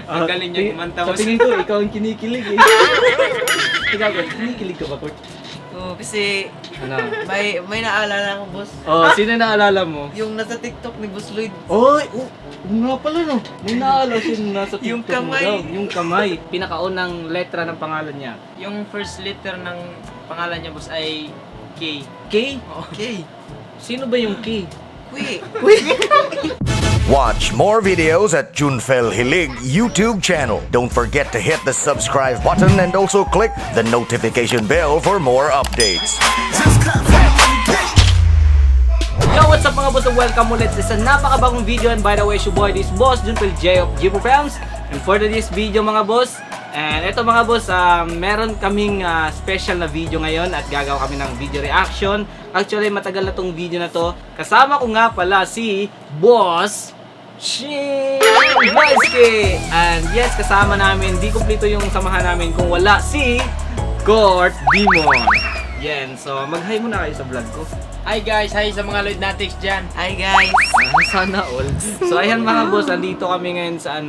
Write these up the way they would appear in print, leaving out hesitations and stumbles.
Ang galing niya kumanta. Sa tingin ko, ikaw ang kinikilig eh. Ikaw, kinikilig ka ba, Kurt? Oo, kasi Ano? may naalala ko, boss. Oh, sino naalala mo? Yung nasa TikTok ni Boss Lloyd. Oy! Oh, nga pala no. May naalala siya nasa TikTok Yung mo kamay. daw. Yung kamay. Pinakaunang letra ng pangalan niya. Yung first letter ng pangalan niya, boss, ay K. K? Okay. Sino ba yung K? Kuy. Watch more videos at Junfel Hilig YouTube channel. Don't forget to hit the subscribe button and also click the notification bell for more updates. Yo, what's up mga boss? Welcome ulit sa napakabagong video. And by the way, your boy, this boss, Junfel J of Jibo Films. And for this video mga boss, and ito mga boss, meron kaming special na video ngayon at gagawa kami ng video reaction. Actually, matagal na tong video na to. Kasama ko nga pala si Boss Shinsky. And yes, kasama namin, di kumpleto yung samahan namin kung wala si Court Demon. Yan, so mag-hi muna kayo sa vlog ko. Hi guys, hi sa mga Lloyd Natics dyan. Hi, guys. Sana all. So ayan mga boss, andito kami ngayon sa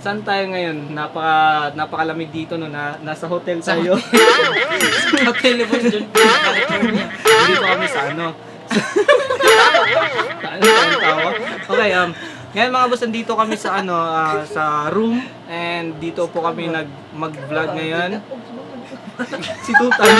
saan tayo ngayon? Napakalamig dito no, nasa hotel tayo. Hotel boss dyan, California. Dito kami sa Saan tawa? Okay, ngayon mga boss, andito kami sa sa room and dito po kami mag-vlog ngayon. Si Tutan.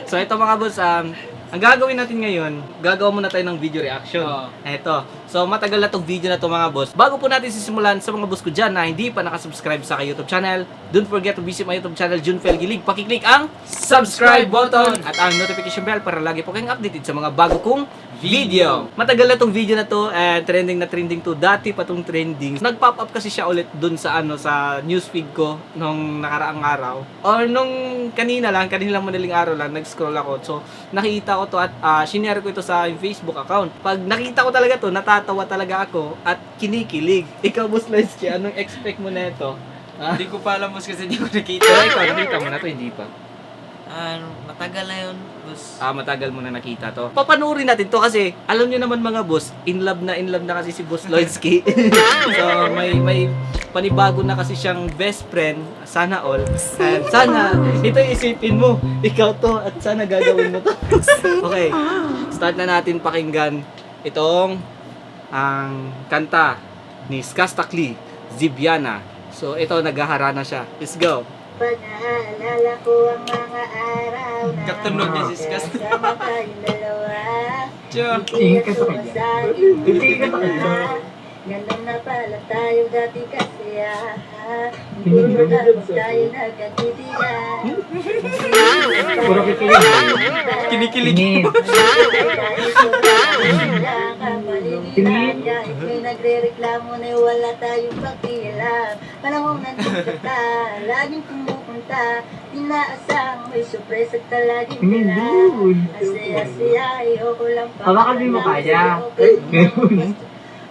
So ito mga boss, ang gagawin natin ngayon, gagawa muna tayo ng video reaction. Eto. So matagal na tong video na to mga boss. Bago po natin sisimulan, sa mga boss ko dyan na hindi pa nakasubscribe sa aking YouTube channel, don't forget to visit my YouTube channel, Junfel Gilig. Pakiclick ang subscribe button at ang notification bell para lagi po kayong updated sa mga bago kong video. Matagal na tong video na to and trending to. Dati pa tong trending. Nag-pop up kasi siya ulit dun sa sa newsfeed ko nung nakaraang araw. Or nung kanina lang madaling araw lang, nag-scroll ako. So nakita ko to at shinare ko ito sa Facebook account. Pag nakita ko talaga to, natatawa talaga ako at kinikilig. Ikaw, Boss Lesky, anong expect mo na ito? Hindi ko pa alam boss kasi hindi ko nakita. Pero ikaw, nakita mo na to, hindi pa. Matagal na yun, boss. Matagal mo na nakita to. Papanoorin natin to kasi alam nyo naman mga boss, in love na kasi si Boss Lloydsky. So may panibago na kasi siyang best friend, sana all. And sana ito isipin mo, ikaw to at sana gagawin mo to. Okay, start na natin pakinggan itong ang kanta ni Skastakli, Zibiana. So ito, naghaharana siya. Let's go. Pag-aalala ko ang mga araw na Katunog niya si Skas. kasama tayong dalawa. Tiyo. Hindi ka sa Ganda na pala tayo dati kasi Hindi mo tapos tayo nagkatitigan. Kinikilig. Kahit may nagre-reklamo na wala tayong pakialam. Panahong nandito ka, laging pumupunta. Inaasang may surprise at talaging pila. Asaya-saya, ayoko lang pa. Hawakan mo yung mukha niya.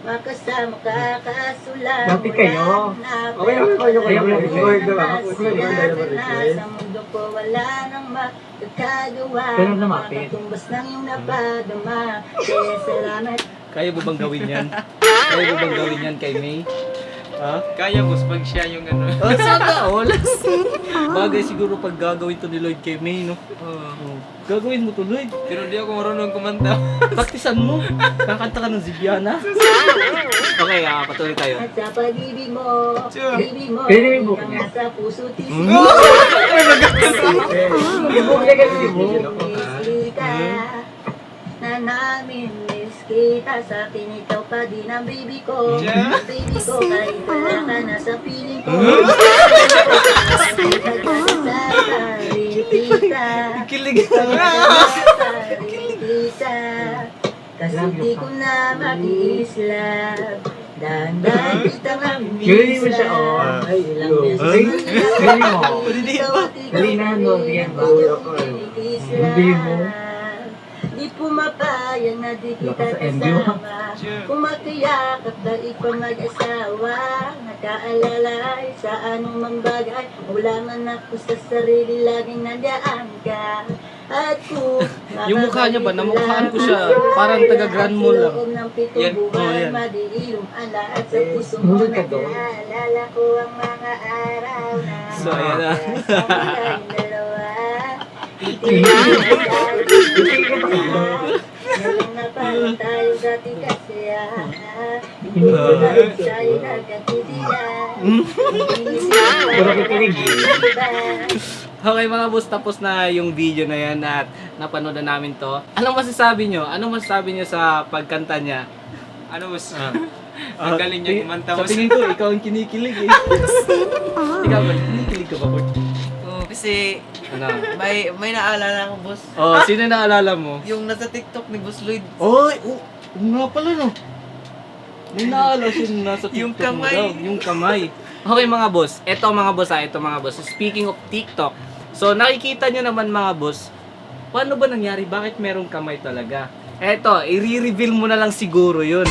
Makasama ka, kaso lang Dati kayo. Okay, sa mundo ko wala nang magkakagawa. Pero lumapit. Makatumbas ng iyong napadama. Kaya salamat. Kaya mo bang gawin yan? Kaya mo bang gawin yan kay May? Ha? Kaya boss, pag siya yung Sana all. Bagay siguro pag gagawin to ni Lloyd kay May, no? Gagawin mo to, Lloyd. Pero di ako marunong kumanta. Taktisan mo. Kakanta ka ng Zibiana. Okay, patuloy tayo. At sa pag-ibig mo, Sure. ibig mo, Pwede mo buka niya. nasa puso tisip. Na namin kita sa akin ikaw pa din ang baby ko. Yeah. Baby ko, kahit wala ka na sa piling ko. Kilig. Kasi di ko na matiislab. Dahan-dahan kitang Galing mo siya, oh. Ilang beses Galing mo. Dali na, no, yan, bawal ako, Hindi mo. Di pumapayag na di kita Lakas sa envy, ha? kasama. Kumakiyakap na ikaw mag-asawa. Nakaalala sa anong mang bagay. Wala man ako sa sarili, laging nandiyan ka. At kung Yung mukha niya ba? Namukhaan ko siya. Parang taga Grand Mall lang. Yan. Oh, yan. Madiilong ang lahat sa puso mo. Nulog ka doon. Naalala ko ang mga araw na So, ayan na. tayong dalawa. Ngayon na parang tayo dati kasi hindi ko lang tayo nagkatitigan. Puro kikinig. Okay mga boss, tapos na yung video na yan at napanood na namin to. Anong masasabi nyo? Anong masasabi nyo sa pagkanta niya? Ano boss? Ang galing niya kumanta Sa boss. tingin ko, ikaw ang kinikilig eh. Ikaw ba? Kinikilig ka ba, Bert? Oo, kasi Ano? may naalala ko, boss. Oh, sino naalala mo? Yung nasa TikTok ni Boss Lloyd. Oy! Oh, nga pala no. May naalala siya nasa TikTok Yung mo kamay. daw. Yung kamay. Okay mga boss, eto mga boss eto mga boss. Speaking of TikTok, so nakikita nyo naman mga boss, paano ba nangyari? Bakit merong kamay talaga? Eto, i-reveal mo na lang siguro yun.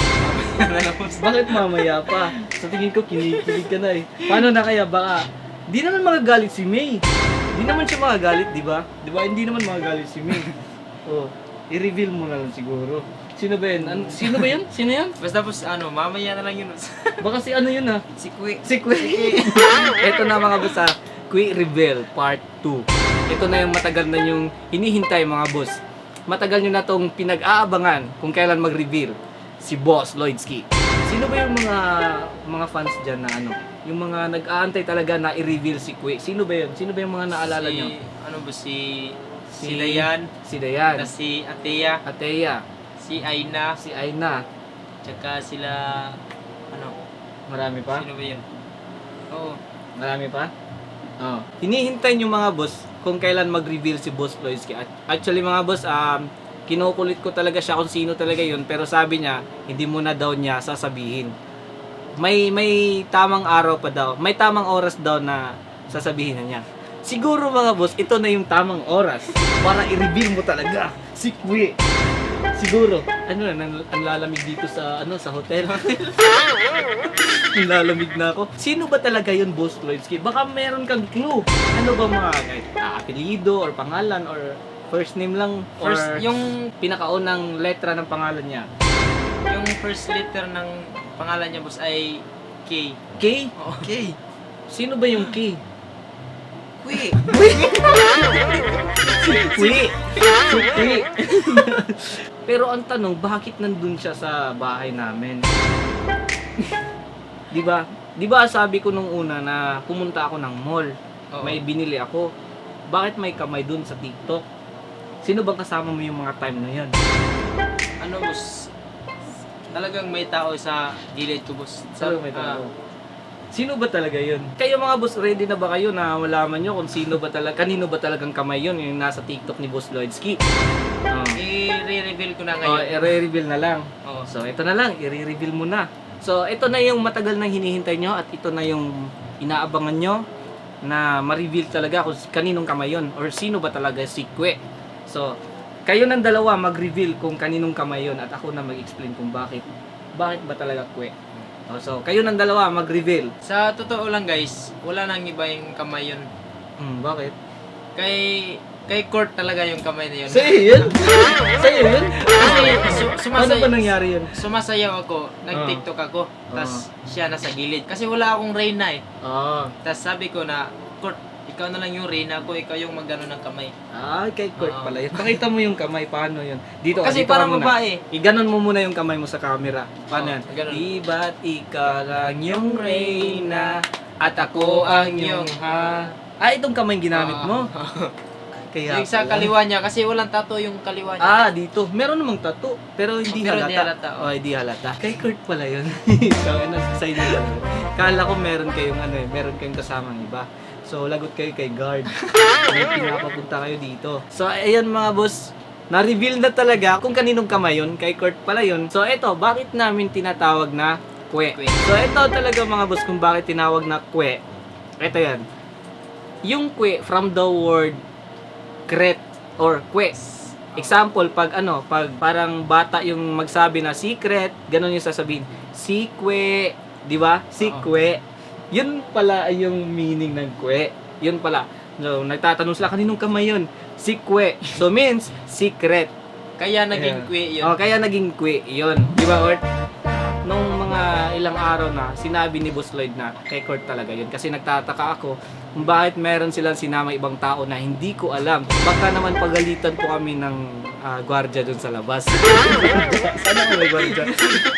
Bakit mamaya pa? Sa tingin ko, kinikilig ka na eh. Paano na kaya? Baka, di naman magagalit si May. Di naman siya magagalit, di ba? Di ba? Hindi naman magagalit si May. Oh, i-reveal mo na lang siguro. Sino ba yun? Sino ba yun? Sino yun? Basta boss, mamaya na lang yun boss. Baka si ano yun ha? Si Kwe. Si Kui. Ito na mga boss ha. Kui Reveal Part 2. Ito na yung matagal na yung hinihintay mga boss. Matagal nyo na tong pinag-aabangan kung kailan mag-reveal si Boss Lloydski. Sino ba yung mga fans dyan na ano? Yung mga nag-aantay talaga na i-reveal si Kui. Sino ba yun? Sino ba yung mga naalala nyo? Ano boss, si Dayan, Si Dayan. si Atea, Ateya. si Aina, Si Aina. tsaka sila, Marami pa? sino ba yun? Oo. Marami pa? Oh. Hinihintay nyo mga boss kung kailan mag-reveal si Boss Lloydski. Actually mga boss, kinukulit ko talaga siya kung sino talaga yun. Pero sabi niya, hindi mo na daw niya sasabihin. May tamang araw pa daw. May tamang oras daw na sasabihin na niya. Siguro mga boss, ito na yung tamang oras para i-reveal mo talaga si Kui. Siguro. Ano na, ang lalamig dito sa sa hotel. Lalamig na ako. Sino ba talaga yun, Boss Lloydski? Baka meron kang clue. Ano ba mga apelido or pangalan or first name lang or First, yung pinakaunang letra ng pangalan niya? first letter ng pangalan niya boss ay K. K? Okay. Sino ba yung K? Kwe. Kui. Si Kui. Pero ang tanong, bakit nandun siya sa bahay namin? Di ba? Di ba sabi ko nung una na pumunta ako ng mall. Oo. May binili ako. Bakit may kamay dun sa TikTok? Sino bang kasama mo yung mga time na yan? Ano boss, talagang may tao sa gilid ko boss. Sino may tao? Sino ba talaga yun? Kayo mga boss, ready na ba kayo na malaman nyo kung sino ba talaga, kanino ba talagang kamay yun yung nasa TikTok ni Boss Lloydski? I-re-reveal ko na Oh, ngayon. i-reveal na lang. Oo. So, ito na lang, i-reveal mo na. So, ito na yung matagal nang hinihintay nyo at ito na yung inaabangan nyo na ma-reveal talaga kung kaninong kamay yun or sino ba talaga si Kwe. So, kayo ng dalawa mag-reveal kung kaninong kamay yun at ako na mag-explain kung bakit ba talaga Kwe. Oh, so, kayo ng dalawa mag-reveal. Sa totoo lang guys, wala nang iba yung kamay yun. Bakit? Kay Kurt talaga yung kamay na yun. Sa'yo yun? Sa'yo yun? Kasi Ano ba nangyari yun? sumasayaw ako, nag-TikTok ako, tas siya nasa gilid. Kasi wala akong Reyna eh. Tas sabi ko na, Kurt, ikaw na lang yung Reyna ko, ikaw yung magano ng kamay. Kay Kurt Oo. pala yun. Pakita mo yung kamay, paano yun? Dito, Kasi dito ka parang muna. babae. Iganon mo muna yung kamay mo sa camera. Paano Oo, yan? ganun. Di ba't ikaw lang yung Reyna at ako ang iyong ha? Itong kamay yung ginamit mo? Kaya Yung sa pala. kaliwa niya, kasi walang tato yung kaliwa niya. Dito. Meron namang tattoo. Pero hindi Pero halata. hindi halata, oh. Hindi halata. Kay Kurt pala yun. So, sa inyo lang. Kala ko meron kayong meron kayong kasamang iba. So, lagot kayo kay guard. May pinapapunta kayo dito. So, ayan mga boss. Na-reveal na talaga kung kaninong kamay yun. Kay Kurt pala yun. So, eto, bakit namin tinatawag na Kwe? Kwe. So, eto talaga mga boss kung bakit tinawag na Kwe. Eto yan. Yung Kwe from the word Kret or Kwe. Example, pag parang bata yung magsabi na secret, ganun yung sasabihin. Sikwe, di ba? Sikwe. Yun pala yung meaning ng Kwe. Yun pala. So, nagtatanong sila, kaninong kamay yun? Sikwe. So, means, secret. Kaya naging Ayan. kwe yun. Oh, kaya naging kwe yun. Di ba, Kurt? Nung mga ilang araw na, sinabi ni Boss Lloyd na kay Kurt talaga yun. Kasi nagtataka ako kung bakit meron silang sinama ibang tao na hindi ko alam. Baka naman pagalitan po kami ng gwardiya dun sa labas. Sana may gwardiya.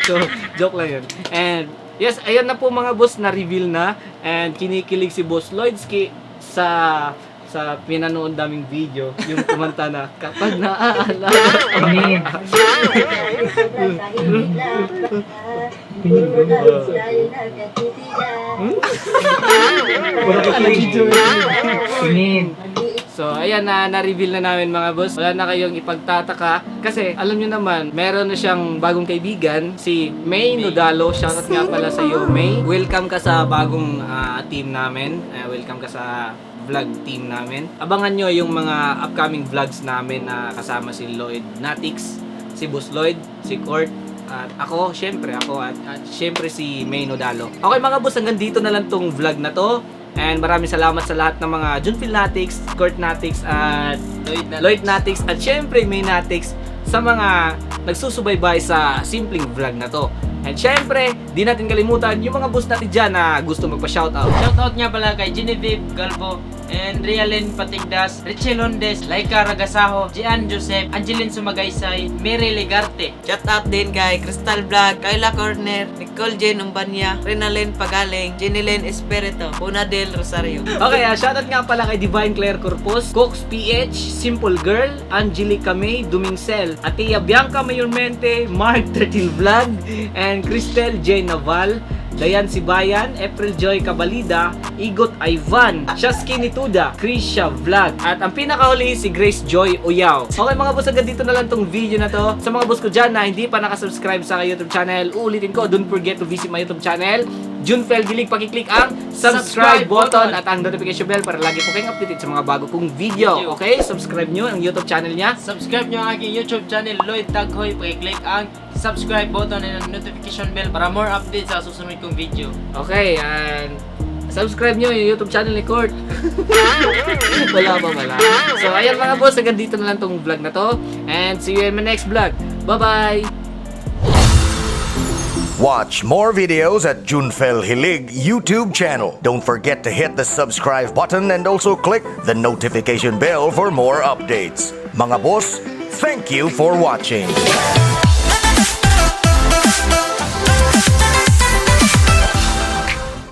So, joke lang yun. And, yes, ayan na po mga boss, na-reveal na. And kinikilig si Boss Lloydski sa pinanood daming video, yung kumanta na kapag naaalala. Amen. Amen. So, ayan na-reveal na namin mga boss. Wala na kayong ipagtataka. Kasi, alam nyo naman, meron na siyang bagong kaibigan, si May Nodalo. Shoutout nga pala sa iyo, May. Welcome ka sa bagong team namin. Welcome ka sa vlog team namin. Abangan nyo yung mga upcoming vlogs namin na kasama si Lloyd Natix, si Boss Lloyd, si Court, at ako, syempre at syempre si May Nodalo. Okay mga boss, hanggang dito na lang tong vlog na to. And maraming salamat sa lahat ng mga Junfil Natix, Court Natix, at Lloyd Natix, at syempre May Natix sa mga nagsusubaybay sa simpleng vlog na to. And syempre, di natin kalimutan yung mga boss natin dyan na gusto magpa-shoutout. Shoutout nga pala kay Genevieve Galvo and Rialyn Patigdas, Richel Hondes, Laika Ragasaho, Gian Joseph, Angeline Sumagaysay, Mary Legarte. Shout out din kay Crystal Vlog, Kayla Corner, Nicole Jane Umbanya, Renalyn Pagaling, Jenilyn Espirito, Una del Rosario. Okay, shoutout nga pala kay Divine Claire Corpus, Cox PH, Simple Girl, Angelica May, Dumingsel, Atia Bianca Mayormente, Mark 13 Vlog, and Cristel J. Naval, Dayan Sibayan, April Joy Cabalida, Igot Ivan, Shaski Nituda, Krisha Vlog, at ang pinakahuli si Grace Joy Uyao. Okay mga boss, hanggang dito na lang tong video na to. Sa mga boss ko dyan na hindi pa nakasubscribe sa YouTube channel, uulitin ko, don't forget to visit my YouTube channel, Junfel Hilig, pakiclick ang subscribe button at ang notification bell para lagi po kayong updated sa mga bago kong video. Okay, subscribe nyo ang YouTube channel niya. Subscribe nyo ang aking YouTube channel, Lloyd Taghoy. Pakiclick ang subscribe button and ang notification bell para more updates sa susunod kong video. Okay, and subscribe nyo yung YouTube channel ni Court. Wala pa pala. So, ayan mga boss, hanggang dito na lang tong vlog na to. And see you in my next vlog. Bye-bye! Watch more videos at Junfel Hilig YouTube channel. Don't forget to hit the subscribe button and also click the notification bell for more updates. Mga boss, thank you for watching.